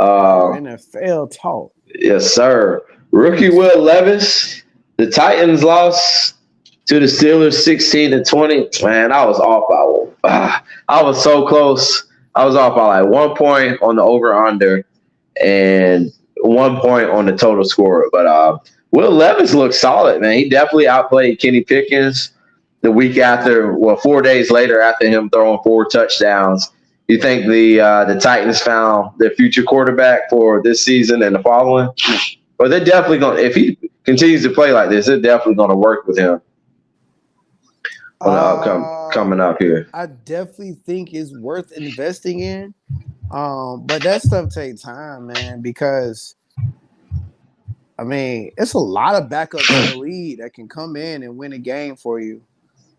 NFL talk. Yes, sir. Rookie Will Levis. The Titans lost to the Steelers 16-20. Man, I was off by I was so close. I was off by like 1 point on the over/under and 1 point on the total score. But Will Levis looked solid, man. He definitely outplayed Kenny Pickens the week after. Well, 4 days later, after him throwing 4 touchdowns. You think the Titans found their future quarterback for this season and the following? But they're definitely going to, if he continues to play like this, they're definitely going to work with him coming up here. I definitely think it's worth investing in. But that stuff takes time, man, because, I mean, it's a lot of backups in the league that can come in and win a game for you.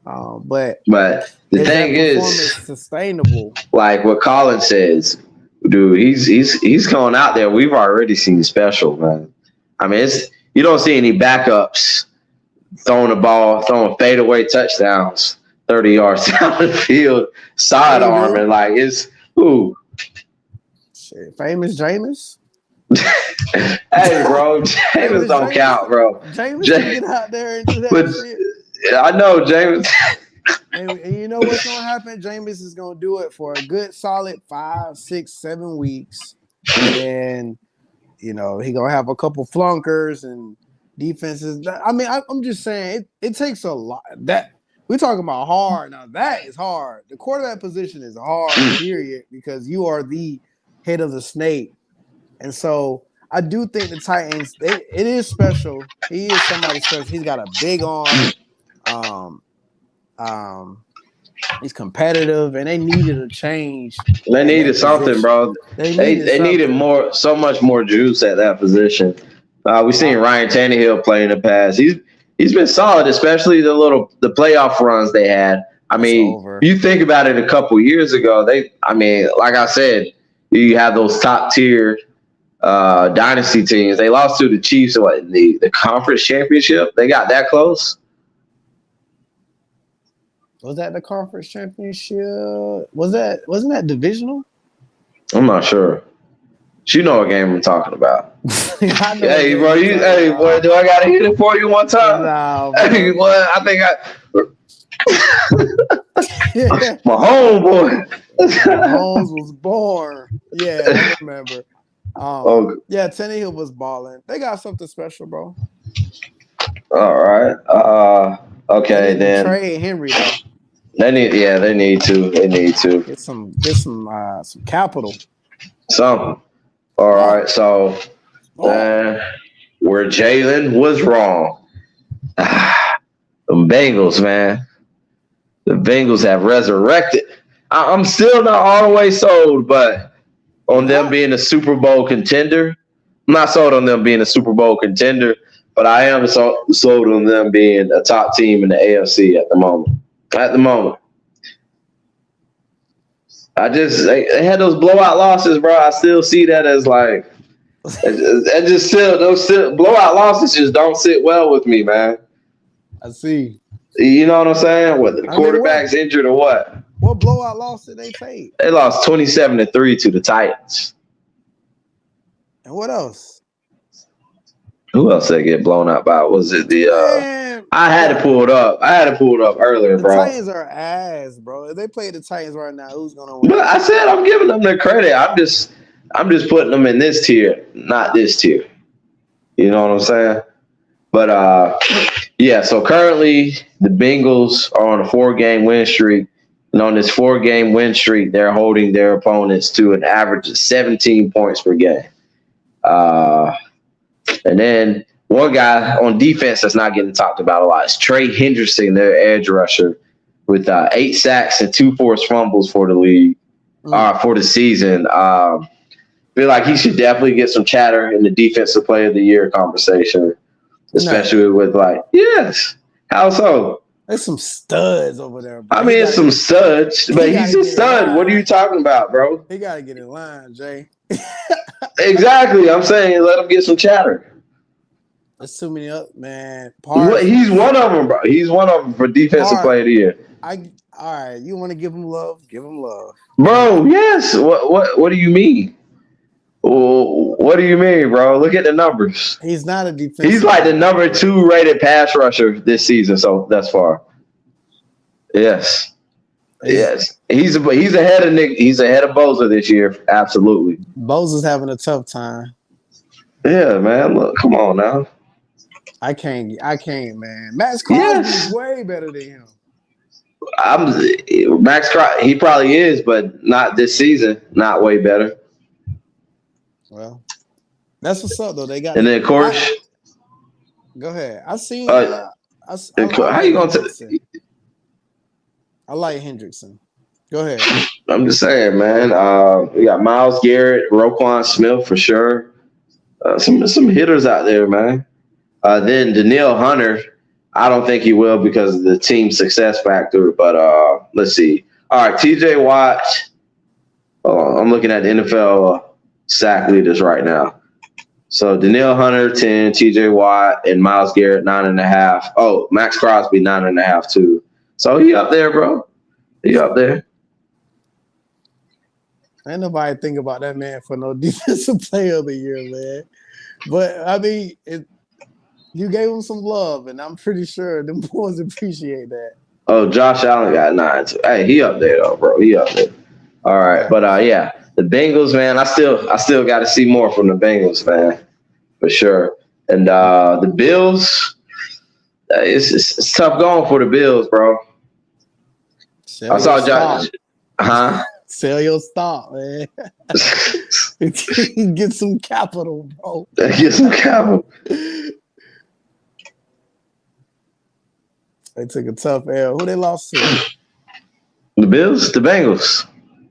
But the thing is sustainable. Like what Colin says, dude, he's going out there. We've already seen special, man. I mean, you don't see any backups throwing the ball, throwing fadeaway touchdowns 30 yards down the field, sidearming like it's who. Famous Jameis. Hey, bro, Jameis don't count, bro. Jameis can get out there and do that shit. I know, Jameis. and you know what's gonna happen? Jameis is gonna do it for a good solid 5, 6, 7 weeks, and he gonna have a couple flunkers and defenses. I mean, I'm just saying it takes a lot. That we're talking about hard. Now that is hard. The quarterback position is hard, period, because you are the head of the snake, and so I do think the Titans. It is special. He is somebody special. He's got a big arm. He's competitive, and they needed a change. They needed something, bro. They needed so much more juice at that position. We've seen Ryan Tannehill play in the past. He's been solid, especially the playoff runs they had. I mean, you think about it a couple years ago. Like I said, you have those top tier dynasty teams. They lost to the Chiefs in the conference championship. They got that close. Was that the conference championship? Wasn't that divisional? I'm not sure. You know what game I'm talking about. Hey, bro, boy, do I gotta hit it for you one time? Nah, hey, boy, I think my homeboy. Mahomes was born. Yeah, I remember. Yeah, Tannehill was balling. They got something special, bro. All right. Okay, then. Trade Henry though. They need to. Get some capital. Something. All right, so where Jalen was wrong. The Bengals, man. The Bengals have resurrected. I'm still not all the way sold, but on them being a Super Bowl contender. I'm not sold on them being a Super Bowl contender, but I am sold on them being a top team in the AFC at the moment. They had those blowout losses, bro. I still see that as like, those blowout losses just don't sit well with me, man. I see. You know what I'm saying? Whether the quarterback's injured or what. What blowout loss did they take? They lost 27-3 to the Titans. And what else? Who else did they get blown out by? Was it I had to pull it up. Earlier, bro. The Titans are ass, bro. If they play the Titans right now, who's gonna win? But I said I'm giving them their credit. I'm just putting them in this tier, not this tier. You know what I'm saying? But so currently the Bengals are on a 4-game win streak. And on this 4-game win streak, they're holding their opponents to an average of 17 points per game. And then one guy on defense that's not getting talked about a lot is Trey Hendrickson, their edge rusher, with 8 sacks and 2 forced fumbles for the league, for the season. Feel like he should definitely get some chatter in the Defensive Player of the Year conversation, especially with yes. How so? There's some studs over there, bro. I mean, it's some studs, but he's a stud. What are you talking about, bro? He got to get in line, Jay. Exactly. I'm saying let him get some chatter. There's too many up, man. He's one of them, bro. He's one of them for Defensive Player of the Year. All right. You want to give him love? Give him love, bro. Yes. What do you mean? What do you mean, bro? Look at the numbers. He's not a defensive. He's like the number 2 rated pass rusher this season. So thus far, yes. Yes, he's ahead of Nick. He's ahead of Bosa this year. Absolutely. Bosa's having a tough time. Yeah, man. Look, come on now. I can't, man. Max Crosby is way better than him. Max Crosby. He probably is, but not this season. Not way better. Well, that's what's up though. They got. And then of course, go ahead. I seen. how you gonna? I like Hendrickson. Go ahead. I'm just saying, man. We got Myles Garrett, Roquan Smith for sure. Some hitters out there, man. Then Danielle Hunter. I don't think he will because of the team success factor. But let's see. All right, T.J. Watt. I'm looking at the NFL sack leaders right now. So Danielle Hunter 10, T.J. Watt, and Myles Garrett 9.5. Oh, Max Crosby 9.5 too. So he up there, bro. He up there. Ain't nobody think about that man for no defensive player of the year, man. But I mean, you gave him some love, and I'm pretty sure them boys appreciate that. Oh, Josh Allen got 9 too. Hey, he up there though, bro. He up there. All right, but yeah, the Bengals, man. I still got to see more from the Bengals, man, for sure. And the Bills, it's tough going for the Bills, bro. I saw Josh. Sell your stock, man. Get some capital, bro. Get some capital. They took a tough L. Who they lost to? The Bills? The Bengals.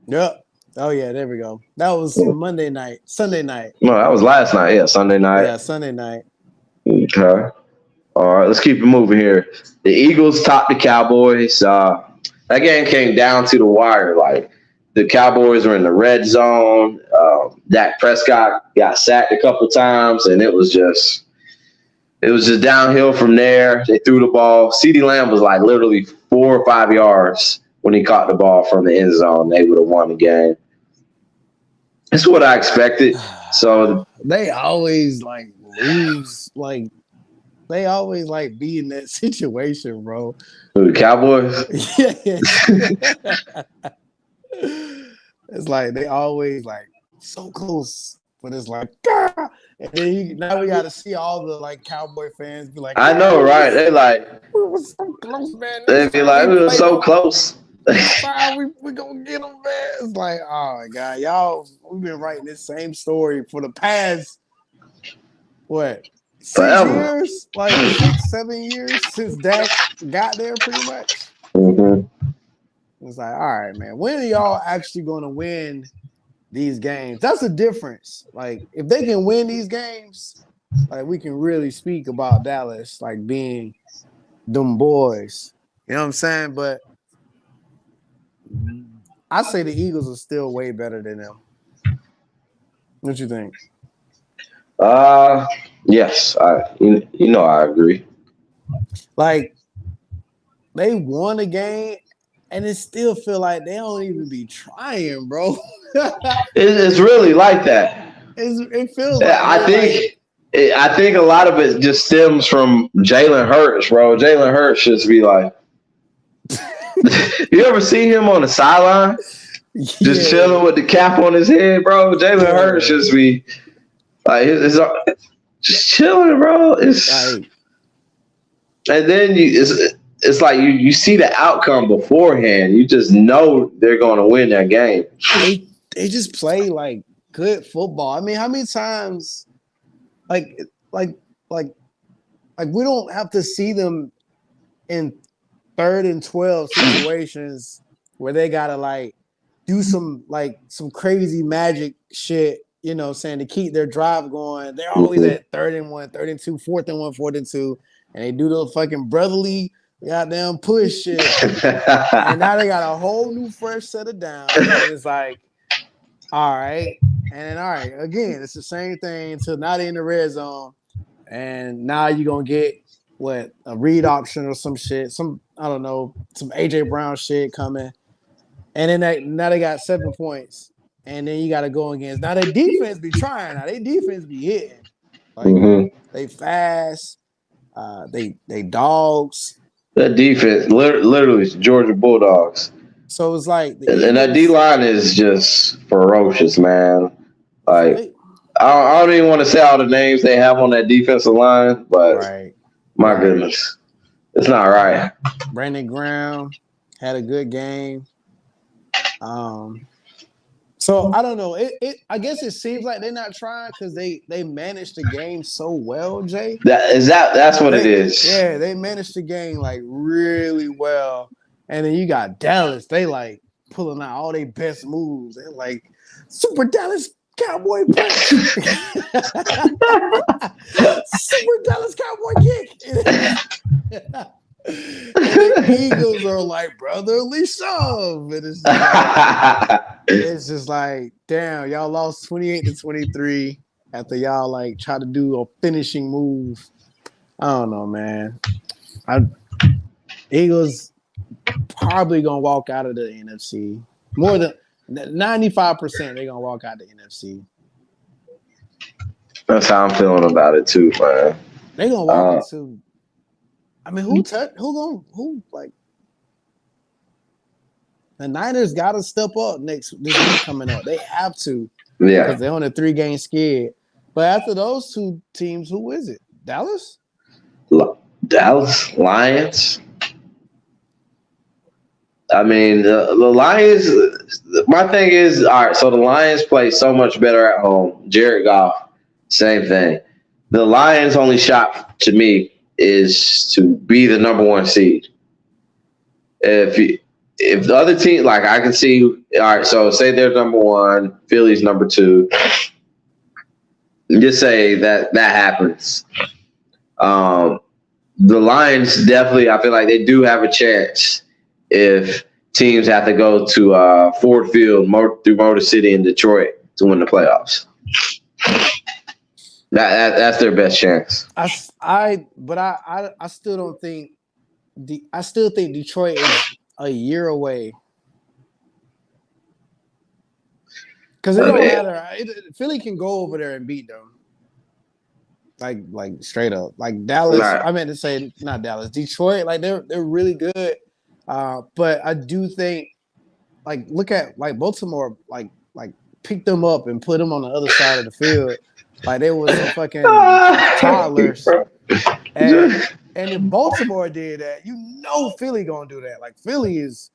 Yep. Oh, yeah, there we go. That was Sunday night. No, that was last night. Yeah, Sunday night. Yeah, Sunday night. Okay. All right, let's keep it moving here. The Eagles topped the Cowboys. That game came down to the wire. Like, the Cowboys were in the red zone. Dak Prescott got sacked a couple times, and it was just downhill from there. They threw the ball. CeeDee Lamb was like literally 4 or 5 yards when he caught the ball from the end zone. They would have won the game. That's what I expected. So they always like lose. Like they always like be in that situation, bro. The Cowboys. It's like they always like so close, but it's like, ah! And then now we got to see all the like Cowboy fans be like, I know, right? They like, we were so close, man. They be like, we were so close. We gonna get them, man. It's like, oh my god, y'all, we've been writing this same story for the past 6 years, like 6-7 years since Dak got there, pretty much. Mm-hmm. It's like, all right, man, when are y'all actually gonna win these games? That's the difference. Like, if they can win these games, like we can really speak about Dallas like being them boys. You know what I'm saying? But I say the Eagles are still way better than them. What you think? Yes, I agree. Like, they won a game, and it still feel like they don't even be trying, bro. It's really like that. It feels like I think a lot of it just stems from Jalen Hurts, bro. Jalen Hurts just be like, you ever see him on the sideline? Just chilling with the cap on his head, bro. Jalen Hurts just be like, it's just chilling, bro. And then it's like you see the outcome beforehand. You just know they're going to win that game. They just play like good football. I mean, how many times, like we don't have to see them in 3rd and 12 situations where they gotta like do some crazy magic shit, you know, saying to keep their drive going. They're always at 3rd and 1, 3rd and 2, 4th and 1, 4th and 2, and they do the fucking brotherly goddamn push shit. And now they got a whole new fresh set of downs. And it's like, all right, and then all right, again, it's the same thing until now they're in the red zone, and now you're gonna get a read option or some shit, some I don't know, some AJ Brown shit coming, and then now they got 7 points, and then you got to go against. Now their defense be trying. Now their defense be hitting. Like they fast. They dogs. That defense, literally, is Georgia Bulldogs. So it's like the And that D Eagles. line is just ferocious, man. So Like they I don't even want to say all the names they have on that defensive line, but right, my right. goodness, it's not right. Brandon Graham had a good game. So I don't know. I guess it seems like they're not trying because they managed the game so well, Jay. That's what it is. They managed the game like really well. And then you got Dallas. They like pulling out all their best moves. They're like Super Dallas Cowboy punch. Super Dallas Cowboy kick. And the Eagles are like brotherly shove. And it's just like, damn, y'all lost 28-23 after y'all like try to do a finishing move. I don't know, man. Eagles probably gonna walk out of the NFC. More than 95%, they're gonna walk out of the NFC. That's how I'm feeling about it too, man. They're gonna walk into. I mean, who like the Niners got to step up this week coming up. They have to, because they're on a 3-game skid. But after those two teams, who is it? Dallas? Dallas Lions. I mean, the Lions. My thing is, all right. So the Lions play so much better at home. Jared Goff, same thing. The Lions' only shot to me is to be the number 1 seed. If the other team, like I can see, all right. So say they're number 1, Philly's number 2. Just say that happens. The Lions definitely, I feel like they do have a chance if teams have to go to Ford Field through Motor City in Detroit to win the playoffs. That's their best chance. I still don't think I still think Detroit is a year away. Because it don't matter. Philly can go over there and beat them. Like straight up. Like Dallas, I meant to say not Dallas, Detroit, like they're really good. But I do think like look at like Baltimore, like pick them up and put them on the other side of the field. Like they was some fucking toddlers. And if Baltimore did that, you know Philly gonna do that. Like Philly is,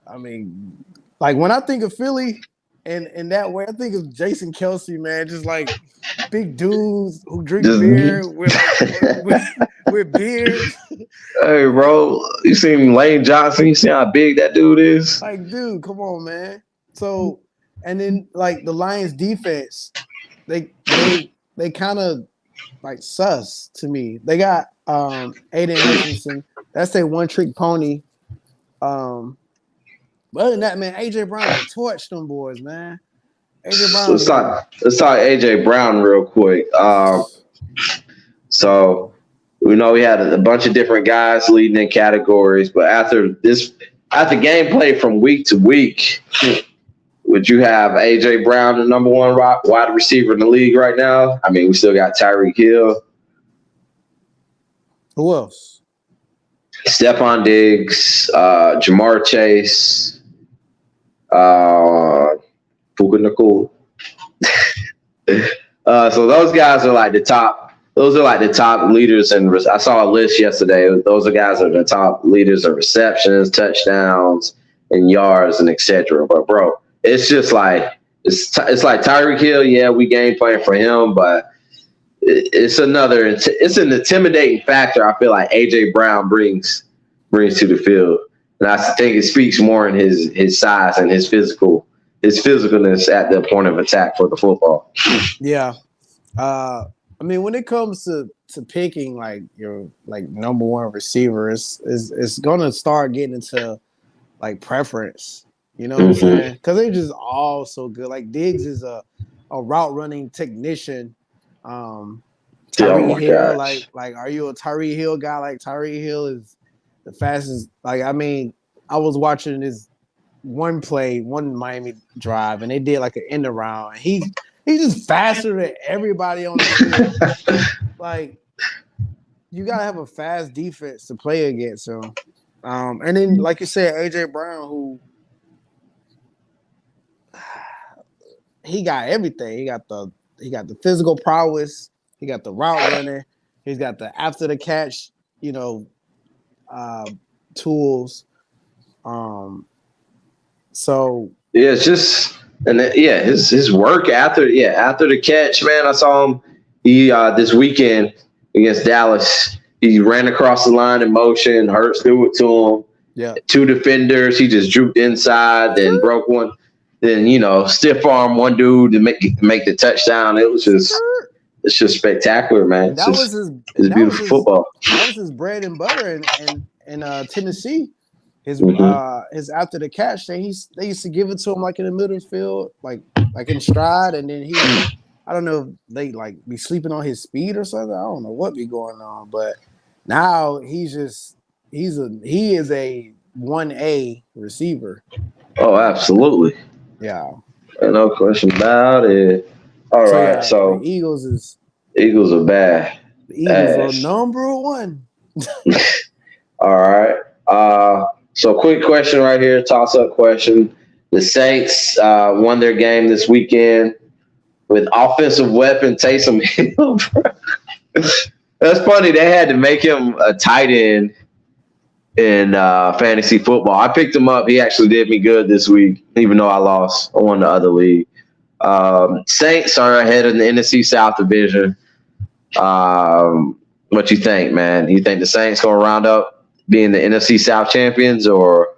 I mean, like when I think of Philly in that way, I think of Jason Kelsey, man, just like big dudes who drink beer with beards. Hey, bro, you seen Lane Johnson? You see how big that dude is? Like, dude, come on, man. So, and then like the Lions defense, they kind of like sus to me. They got Aiden Hutchinson. That's their one-trick pony. But other than that, man, AJ Brown torched them boys, man. AJ Brown. Let's talk AJ Brown real quick. So we know we had a bunch of different guys leading in categories, but after gameplay from week to week, would you have AJ Brown the number 1 wide receiver in the league right now? I mean, we still got Tyreek Hill. Who else? Stephon Diggs, Jamar Chase, Puka Nicole. So those guys are like the top. Those are like the top leaders, and I saw a list yesterday. Those are guys that are the top leaders of receptions, touchdowns, and yards, and etc. But bro, it's just like it's like Tyreek Hill. Yeah, we game plan for him, but it's an intimidating factor. I feel like AJ Brown brings to the field, and I think it speaks more in his size and his physicalness at the point of attack for the football. Yeah. I mean, when it comes to picking like your like number 1 receiver, it's gonna start getting into like preference. You know what I'm saying? Because they're just all so good. Like Diggs is a route running technician. Tyreek Hill, like are you a Tyreek Hill guy? Like Tyreek Hill is the fastest. Like I mean, I was watching this one play, one Miami drive, and they did like an end around. He's just faster than everybody on the field. Like, you gotta have a fast defense to play against him. And then, like you said, AJ Brown, who he got everything. He got the physical prowess. He got the route running. He's got the after the catch, tools. So yeah, it's just his work after the catch, man. I saw him this weekend against Dallas. He ran across the line in motion. Hurts threw it to him. Yeah, 2 defenders. He just drooped inside, then broke one. Then stiff arm one dude to make the touchdown. It's just spectacular, man. It's beautiful football. That was his bread and butter in Tennessee. His after the catch, they used to give it to him like in the middle of the field, like in stride, and then I don't know if they like be sleeping on his speed or something. I don't know what be going on, but now he is a 1A receiver. Oh, absolutely. Yeah. No question about it. All right, so the Eagles are bad. The Eagles are number 1. All right. So quick question right here, toss-up question. The Saints won their game this weekend with offensive weapon Taysom Hill. That's funny. They had to make him a tight end in fantasy football. I picked him up. He actually did me good this week, even though I lost. I won the other league. Saints are ahead in the NFC South division. What you think, man? You think the Saints going to round up being the NFC South champions or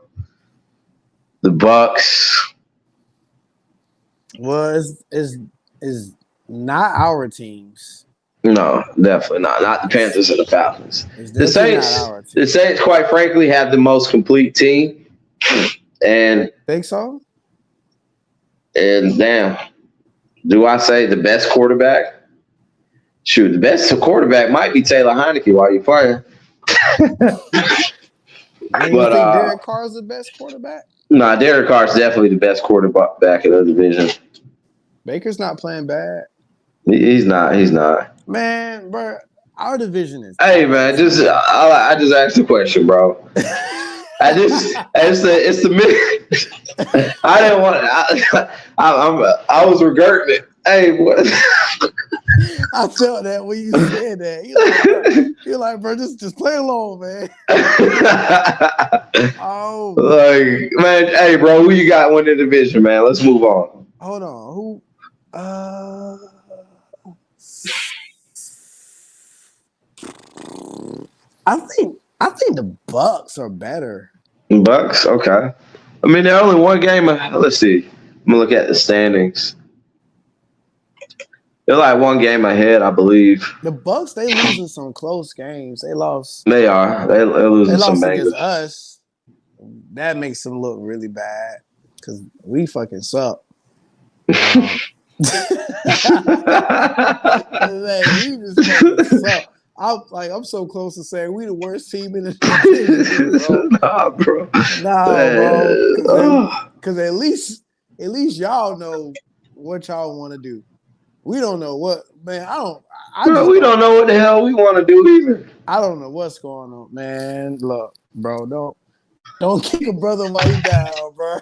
the Bucks? Well, it's not our teams. No, definitely not. Not the Panthers and the Falcons. The Saints, quite frankly, have the most complete team. And think so? And damn, do I say the best quarterback? Shoot, the best quarterback mick be Taylor Heineke while you're playing. But you think Derek Carr is the best quarterback? Nah, Derek Carr is definitely the best quarterback in the division. Baker's not playing bad. He's not. Man, bro, our division is. Hey, man, I just asked the question, bro. It's the I didn't want it. I was regretting it. Hey, what? I felt that when you said that. You're like, bro, just play along, man. Oh, like, man, hey, bro, who you got winning the division, man? Let's move on. Hold on, who? I think the Bucks are better. Bucks, okay. I mean, they're only one game. Let's see. I'm gonna look at the standings. They're like one game ahead, I believe. The Bucks, they losing some close games. They lost. They are. They're losing some bangers. Against us. That makes them look really bad because we fucking suck. Like, we just fucking suck. I'm so close to saying we the worst team in the division, bro. Nah, bro. Because at least y'all know what y'all want to do. We don't know what, man. We don't know what the hell we want to do either. I don't know what's going on, man. Look, bro, don't kick a brother while he's down, bro.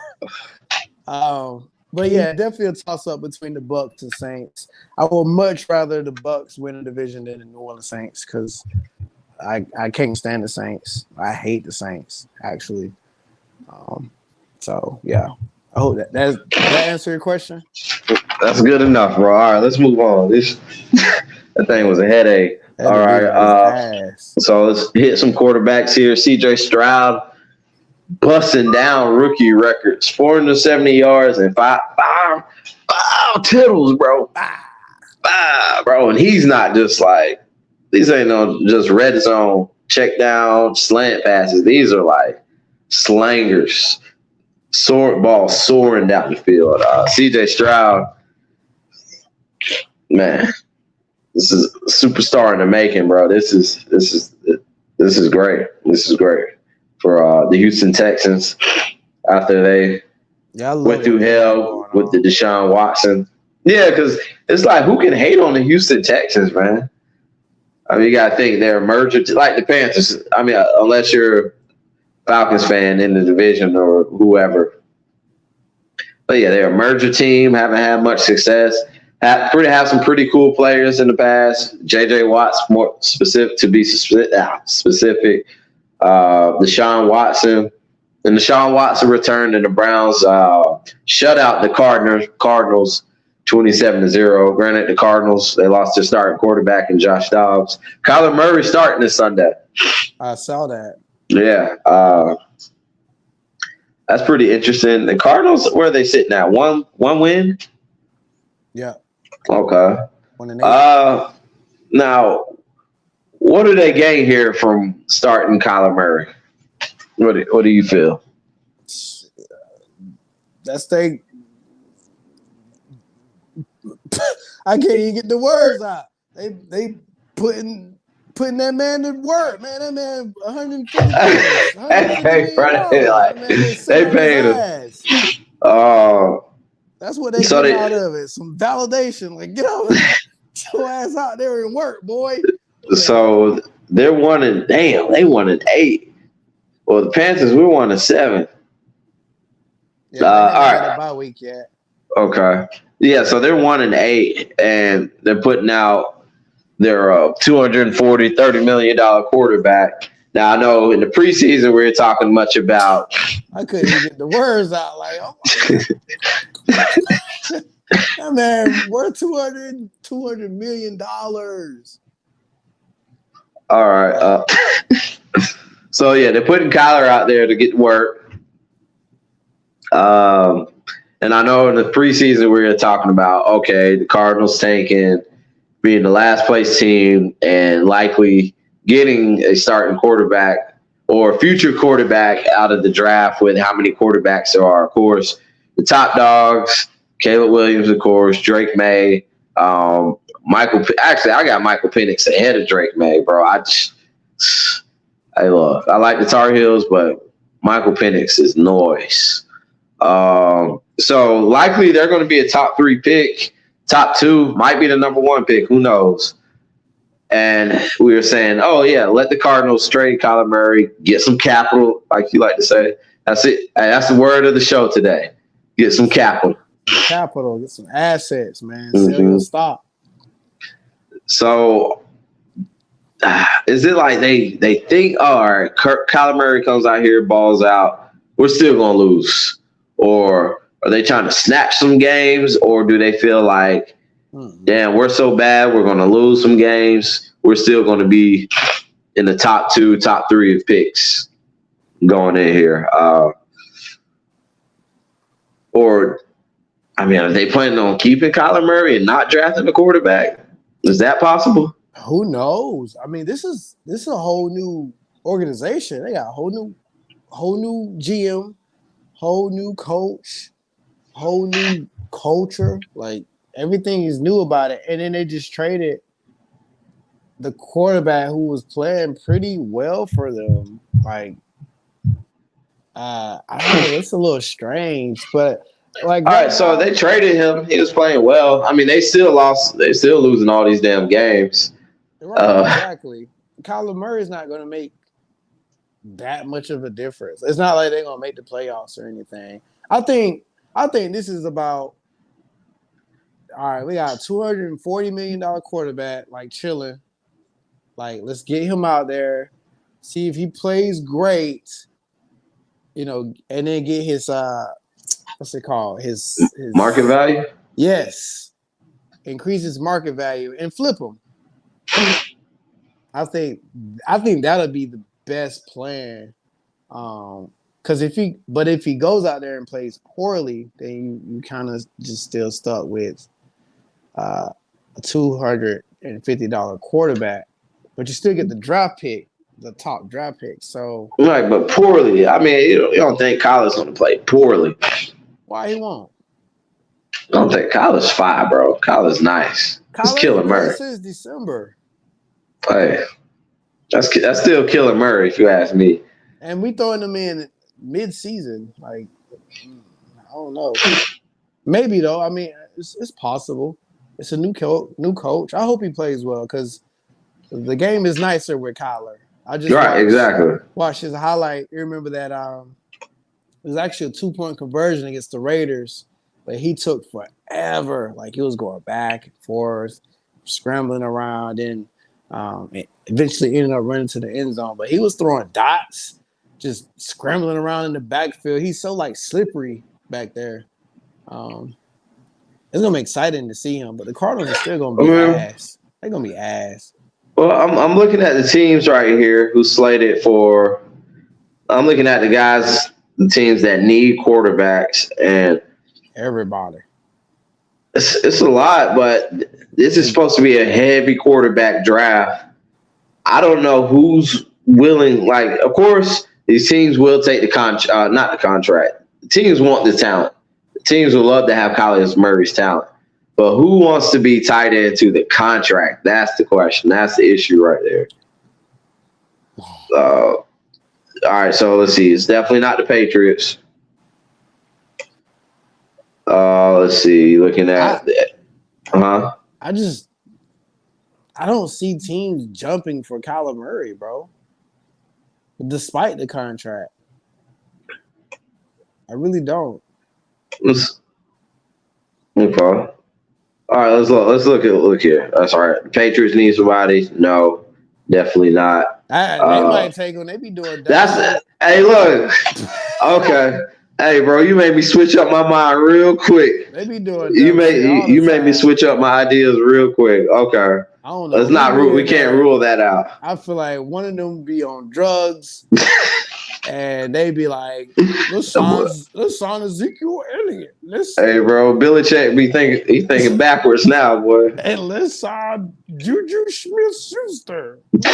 But yeah, definitely a toss-up between the Bucks and Saints. I would much rather the Bucks win a division than the New Orleans Saints because I can't stand the Saints. I hate the Saints, actually. So yeah, I hope that answer your question. That's good enough, bro. All right, let's move on. That thing was a headache. All right, so let's hit some quarterbacks here. CJ Stroud busting down rookie records, 470 yards and five tittles, bro. Bro, and he's not just like these ain't no just red zone check down slant passes. These are like slangers, ball soaring down the field. CJ Stroud, man, this is a superstar in the making, bro. This is great. This is great for the Houston Texans after they Yeah, I love went what through they got hell going with the on. Deshaun Watson. Yeah, because it's like, who can hate on the Houston Texans, man? I mean, you got to think they're a merger, like the Panthers. I mean, unless you're a Falcons fan in the division or whoever. But yeah, they're a merger team, haven't had much success. Have some pretty cool players in the past. J.J. Watt's more specific to be specific. Deshaun Watson. And Deshaun Watson returned and the Browns shut out the Cardinals 27-0. Granted, the Cardinals, they lost their starting quarterback in Josh Dobbs. Kyler Murray starting this Sunday. I saw that. Yeah. That's pretty interesting. The Cardinals, where are they sitting at? One win? Yeah. Okay. 1-8. Now, what do they gain here from starting Kyler Murray? What do you feel? That's they. I can't even get the words out. They putting that man to work, man. That man 150 points, 150 million dollars. That man get sent They on his paid him. ass. That's what they So getting out of it. Some validation. Like, get your ass out there and work, boy. So they're 1-8. Well, the Panthers, we're 1-7. Yeah, they all haven't had right. a bye week yet. Okay. Yeah, so they're 1-8, and they're putting out their $230 million quarterback. Now, I know in the preseason we were talking much about. I couldn't even get the words out. Like, oh my that man worth $200 million. All right. So yeah, they're putting Kyler out there to get work. And I know in the preseason we were talking about, okay, the Cardinals tanking, being the last place team, and likely getting a starting quarterback or a future quarterback out of the draft with how many quarterbacks there are. Of course, the top dogs, Caleb Williams, of course, Drake May, Michael. Actually, I got Michael Penix ahead of Drake May, bro. I like the Tar Heels, but Michael Penix is noise. So likely they're going to be a top 3 pick. Top 2 might be the number 1 pick. Who knows? And we were saying, oh, yeah, let the Cardinals trade Kyler Murray, get some capital, like you like to say. That's it. That's the word of the show today. Get some capital. Capital, get some assets, man. Sell your stock. So is it like they think, all right, Kyler Murray comes out here, balls out, we're still going to lose? Or are they trying to snatch some games? Or do they feel like, damn, we're so bad, we're going to lose some games, we're still going to be in the top 2, top 3 of picks going in here? Or, I mean, are they planning on keeping Kyler Murray and not drafting a quarterback? Is that possible? Who knows? I mean, this is a whole new organization. They got a whole new GM, whole new coach, whole new culture. Like, everything is new about it. And then they just traded the quarterback who was playing pretty well for them. Like, I don't know. It's a little strange, but like, all right, so they traded him. He was playing well. I mean, they still lost. They're still losing all these damn games. Right, exactly. Kyler Murray's not going to make that much of a difference. It's not like they're going to make the playoffs or anything. I think this is about, all right, we got a $240 million quarterback, like, chilling. Like, let's get him out there, see if he plays great, and then get his, what's it called? His market value? Yes. Increase his market value and flip him. I think that'll be the best plan. Because if he goes out there and plays poorly, then you kind of just still stuck with a $250 quarterback, but you still get the draft pick, the top draft pick. So right, but poorly. I mean, you don't think Kyler's going to play poorly? Why he won't? I don't think Kyler's fine, bro. Kyler's nice. He's killing Murray since December. Hey, that's still killing Murray, if you ask me. And we throwing him in mid-season. Like, I don't know. Maybe though. I mean, it's possible. It's a new coach. I hope he plays well because the game is nicer with Kyler. I just Right, exactly. watched his highlight. You remember that it was actually a 2-point conversion against the Raiders, but he took forever. Like he was going back and forth, scrambling around, and eventually ended up running to the end zone. But he was throwing dots, just scrambling around in the backfield. He's so like slippery back there. It's gonna be exciting to see him, but the Cardinals are still gonna be ass. They're gonna be ass. Well, I'm looking at the teams right here who slated for. I'm looking at the teams that need quarterbacks, and everybody. It's a lot, but this is supposed to be a heavy quarterback draft. I don't know who's willing. Like, of course, these teams will take not the contract. The teams want the talent. The teams would love to have Kyler Murray's talent. But who wants to be tied into the contract? That's the question. That's the issue right there. All right, so let's see. It's definitely not the Patriots. Let's see. Looking at I don't see teams jumping for Kyler Murray, bro. Despite the contract. I really don't. Okay. All right, let's look here. That's all right. The Patriots need somebody. No, definitely not. They might take them. They be doing that. Hey, look. Okay. Hey, bro, you made me switch up my mind real quick. They be doing. You made me switch up my ideas real quick. Okay. I don't know. Let's not rule. We can't rule that out. I feel like one of them be on drugs, and they be like, "Let's sign Ezekiel Elliott." Hey, bro, Billy Check be thinking backwards now, boy. And let's sign Juju Smith-Schuster. Like,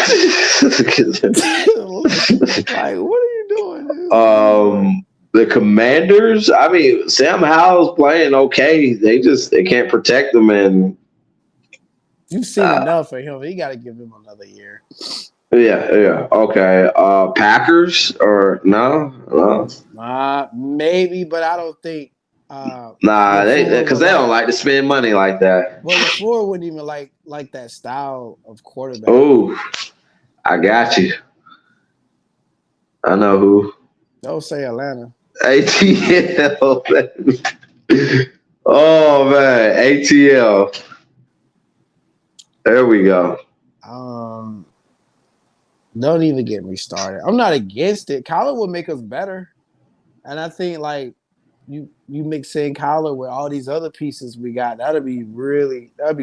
what are you doing? The Commanders. I mean, Sam Howell's playing okay. They can't protect them, and you've seen enough of him. You got to give him another year. Yeah. Okay. Packers or no? Maybe, but I don't think. Because they don't like to spend money like that. Well, LaFleur wouldn't even like that style of quarterback. Oh, I got you. I know who. Don't say Atlanta. ATL. Oh man, ATL. There we go. Don't even get me started. I'm not against it. Kyler will make us better, and I think like you mix in Kyler with all these other pieces we got. That'd be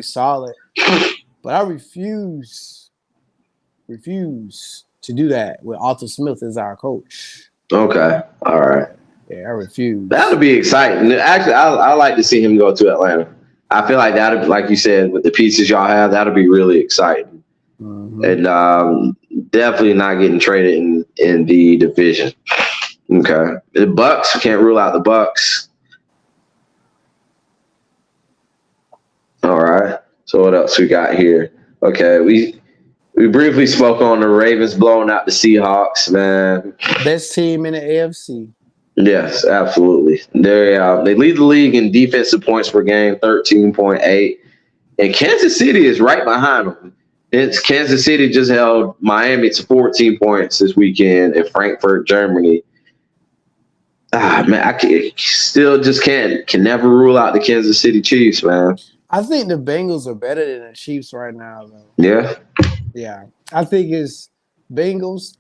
solid. But I refuse to do that with Arthur Smith as our coach. Okay, all right. Yeah, I refuse. That'll be exciting. Actually, I like to see him go to Atlanta. I feel like that'll, like you said, with the pieces y'all have, that'll be really exciting. Mm-hmm. And definitely not getting traded in the division. Okay, the Bucks, can't rule out the Bucks. All right. So what else we got here? Okay, we briefly spoke on the Ravens blowing out the Seahawks, man. Best team in the AFC. Yes, absolutely. They lead the league in defensive points per game, 13.8. And Kansas City is right behind them. Kansas City just held Miami to 14 points this weekend in Frankfurt, Germany. Man, I can never rule out the Kansas City Chiefs, man. I think the Bengals are better than the Chiefs right now, though. Yeah? Yeah. I think it's Ravens,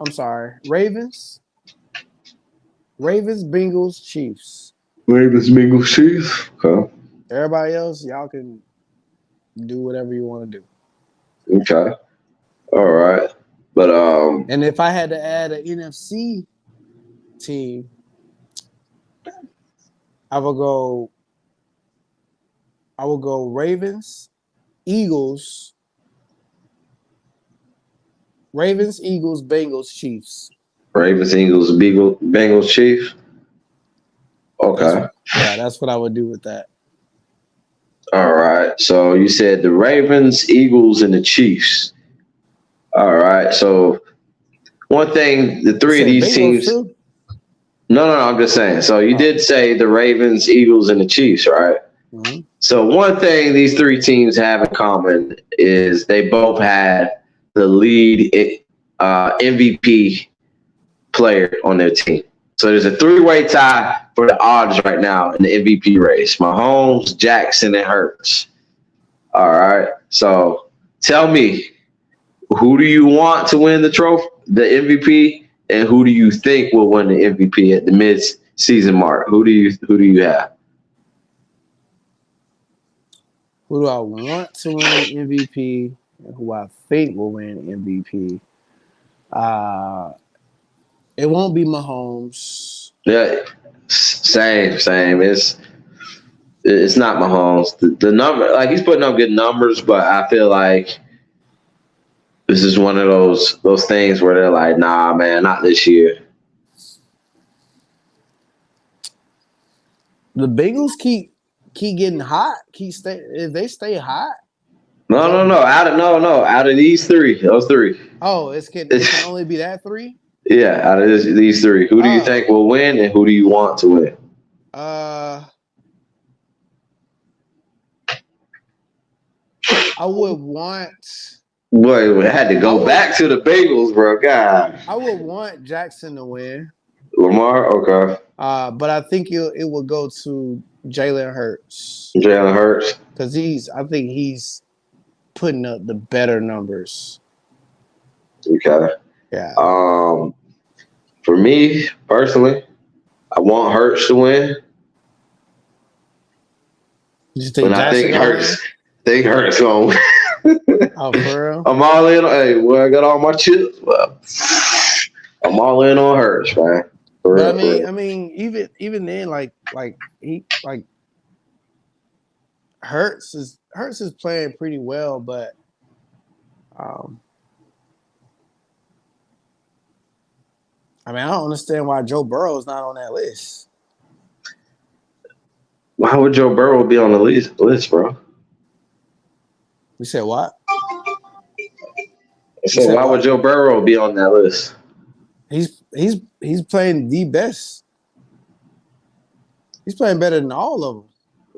Bengals, Chiefs. Ravens, Bengals, Chiefs. Okay. Everybody else, y'all can do whatever you want to do. Okay. All right. But and if I had to add an NFC team, I will go Ravens, Eagles, Bengals, Chiefs. Ravens, Eagles, Bengals, Chiefs. Okay. That's what I would do with that. All right. So you said the Ravens, Eagles, and the Chiefs. All right. So one thing, the three of these teams. Too? No. I'm just saying. So you Oh. did say the Ravens, Eagles, and the Chiefs, right? Mm-hmm. So one thing these three teams have in common is they both had the lead MVP player on their team. So there's a three-way tie for the odds right now in the MVP race. Mahomes, Jackson, and Hurts. All right. So tell me, who do you want to win the trophy, the MVP, and who do you think will win the MVP at the mid-season mark? Who do you have? Who do I want to win MVP? And who I think will win MVP? Uh, it won't be Mahomes. Yeah, same. It's not Mahomes. The number, like he's putting up good numbers, but I feel like this is one of those things where they're like, nah, man, not this year. The Bengals keep getting hot. If they stay hot. No. Out of these three, those three. Oh, it can only be that three. Yeah, out of these three, who do you think will win, and who do you want to win? I would want. Boy, we had to go back to the Bengals, bro. God. I would want Jackson to win. Lamar, okay. But I think it will go to Jalen Hurts. Jalen Hurts, because I think he's putting up the better numbers. Okay. Yeah. For me personally, I want Hurts to win. But I think Hurts gonna win. Oh, for real? I'm all in. Hey, well, I got all my chips. Well, I'm all in on Hurts, man. But I mean, even then, Hurts is playing pretty well, but I mean, I don't understand why Joe Burrow is not on that list. Why would Joe Burrow be on the list, bro? You said what? So why would Joe Burrow be on that list? He's playing the best. He's playing better than all of them.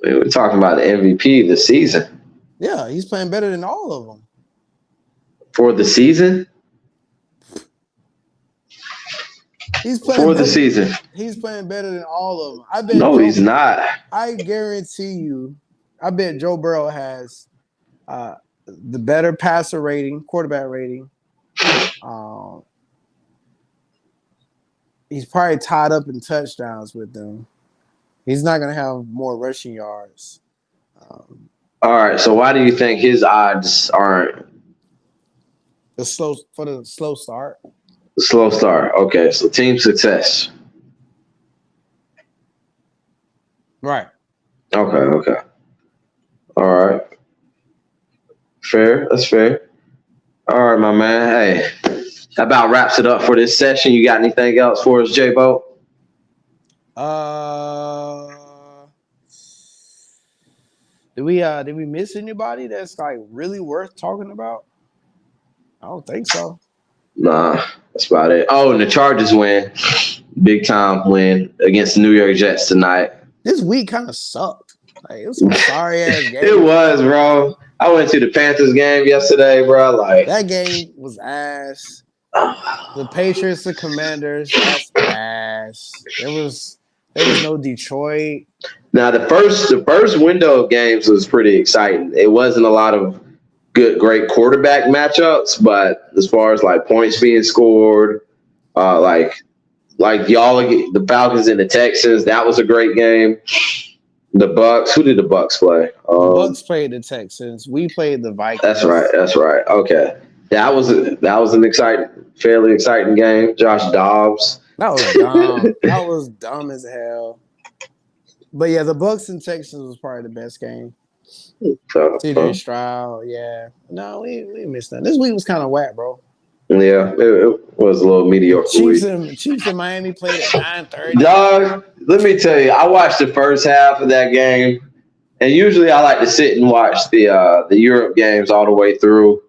We're talking about the MVP this season. Yeah, he's playing better than all of them. For the season? He's playing the season. He's playing better than all of them. I bet. He's not. I guarantee you. I bet Joe Burrow has the better passer rating, quarterback rating. He's probably tied up in touchdowns with them. He's not going to have more rushing yards. All right. So why do you think his odds aren't the slow start? The slow start. Okay. So team success. Right. Okay. All right. Fair. That's fair. All right, my man. Hey, that about wraps it up for this session. You got anything else for us, J-Bo? Did we miss anybody that's like really worth talking about? I don't think so. Nah, that's about it. Oh, and the Chargers win. Big time win against the New York Jets tonight. This week kind of sucked. Like, it was some sorry ass game. It was, bro. I went to the Panthers game yesterday, bro. Like that game was ass. The Patriots, the Commanders, that's ass. There was no Detroit. Now the first window of games was pretty exciting. It wasn't a lot of great quarterback matchups, but as far as like points being scored, like y'all, the Falcons and the Texans, that was a great game. The Bucks, who did the Bucks play? The Bucks played the Texans. We played the Vikings. That's right. Okay, that was an fairly exciting game. Josh Dobbs. That was dumb. That was dumb as hell. But yeah, the Bucks and Texans was probably the best game. CJ Stroud, yeah. No, we missed that. This week was kind of whack, bro. Yeah, it was a little mediocre. Chiefs and Miami played at 9:30. Dog, let me tell you, I watched the first half of that game, and usually I like to sit and watch the Europe games all the way through.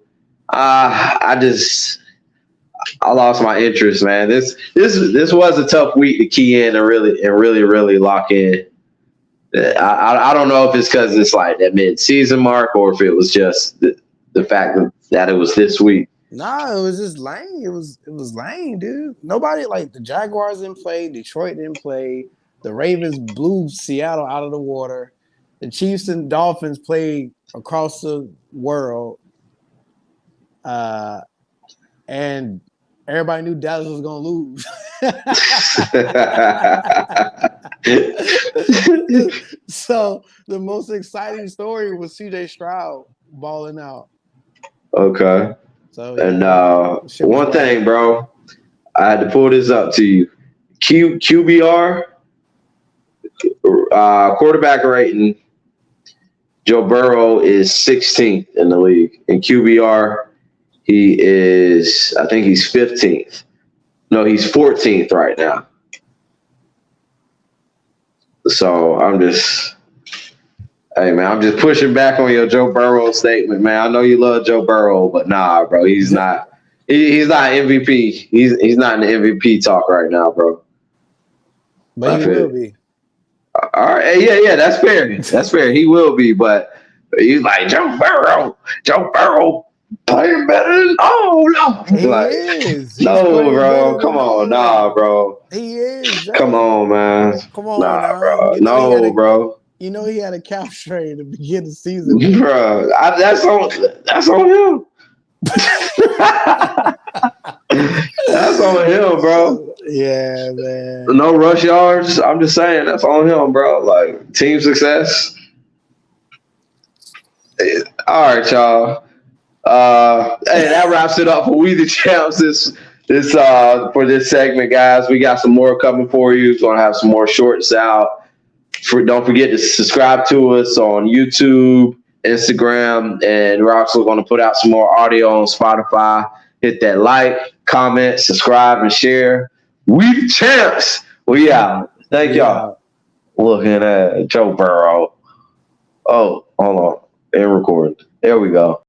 I I lost my interest, man. This was a tough week to key in and really lock in. I don't know if it's because it's like that mid-season mark or if it was just the fact that it was this week. Nah, it was just lame. It was lame, dude. Nobody like the Jaguars didn't play, Detroit didn't play, the Ravens blew Seattle out of the water, the Chiefs and Dolphins played across the world, and everybody knew Dallas was gonna lose. So the most exciting story was CJ Stroud balling out. Okay. So And one wild. thing, bro, I had to pull this up to you. QBR, quarterback rating, Joe Burrow is 16th in the league. In QBR, I think he's 15th. No, he's 14th right now. So I'm just pushing back on your Joe Burrow statement, man. I know you love Joe Burrow, but nah, bro, he's not. He's not MVP. He's not in the MVP talk right now, bro. But he will be. All right, yeah, that's fair. That's fair. He will be, but he's like Joe Burrow playing better than He like, is. no, bro. Come on, nah, bro. He is. Come on, man. Come on, nah, now. bro. No, bro. You know he had a calf strain to begin the season, bro. That's on him. That's on him, bro. Yeah, man. No rush yards. I'm just saying that's on him, bro. Like team success. All right, y'all. Hey, that wraps it up for We the Champs. This for this segment, guys. We got some more coming for you. Gonna have some more shorts out. Don't forget to subscribe to us on YouTube, Instagram, and we're also going to put out some more audio on Spotify. Hit that like, comment, subscribe, and share. We the Champs. We out. Thank y'all. Looking at Joe Burrow. Oh, hold on. And recording. There we go.